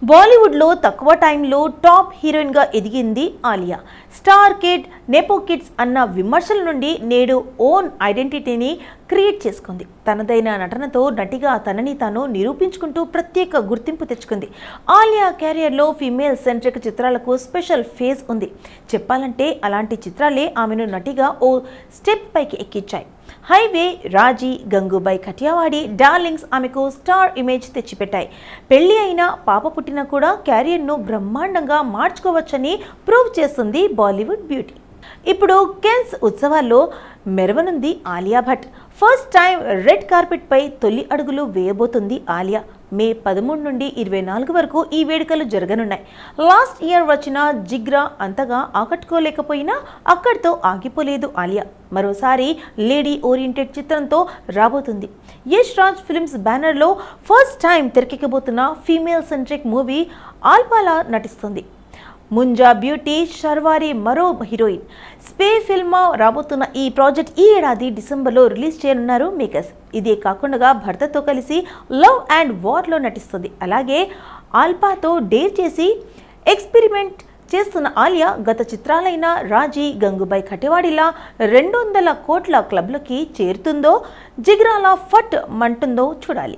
బాలీవుడ్లో తక్కువ టైంలో టాప్ హీరోయిన్గా ఎదిగింది Alia. Star kid, nepo kids అన్న విమర్శల నుండి నేడు ఓన్ ఐడెంటిటీని క్రియేట్ చేసుకుంది. తనదైన నటనతో నటిగా తనని తాను నిరూపించుకుంటూ ప్రత్యేక గుర్తింపు తెచ్చుకుంది. ఆలియా కెరియర్లో ఫీమేల్ సెంట్రిక్ చిత్రాలకు స్పెషల్ ఫేజ్ ఉంది. చెప్పాలంటే అలాంటి చిత్రాలే ఆమెను నటిగా ఓ స్టెప్ పైకి ఎక్కించాయి. హైవే, రాజీ, గంగూబాయ్ కటియావాడి, డార్లింగ్స్ ఆమెకు స్టార్ ఇమేజ్ తెచ్చిపెట్టాయి. పెళ్లి అయినా, పాప పుట్టినా కూడా కెరియర్ను బ్రహ్మాండంగా మార్చుకోవచ్చని ప్రూవ్ చేస్తుంది బాలీవుడ్ బ్యూటీ. ఇప్పుడు కెన్స్ ఉత్సవాల్లో మెరవనుంది Alia Bhatt. First time red carpet పై తొలి అడుగులు వేయబోతుంది ఆలియా. మే 13 నుండి 24 వరకు ఈ వేడుకలు జరగనున్నాయి. లాస్ట్ ఇయర్ వచ్చిన జిగ్రా అంతగా ఆకట్టుకోలేకపోయినా అక్కడితో ఆగిపోలేదు ఆలియా. మరోసారి లేడీ ఓరియంటెడ్ చిత్రంతో రాబోతుంది. యష్ రాజ్ ఫిల్మ్స్ బ్యానర్లో ఫస్ట్ టైం తెరకెక్కబోతున్న ఫీమేల్ సెంట్రిక్ మూవీ ఆల్పాలా నటిస్తుంది. ముంజా బ్యూటీ షర్వారి మరో హీరోయిన్. స్పే ఫిల్మ్ రాబోతున్న ఈ ప్రాజెక్ట్ ఈ ఏడాది డిసెంబర్లో రిలీజ్ చేయనున్నారు మేకర్స్. ఇదే కాకుండా భర్తతో కలిసి లవ్ అండ్ వార్లో నటిస్తుంది. అలాగే ఆల్పాతో డేర్ చేసి ఎక్స్పెరిమెంట్ చేస్తున్న ఆలియా గత చిత్రాలైన రాజీ, గంగూబాయ్ కటివాడిలా 200 కోట్ల క్లబ్లోకి చేరుతుందో, జిగ్రాలా ఫట్ మంటుందో చూడాలి.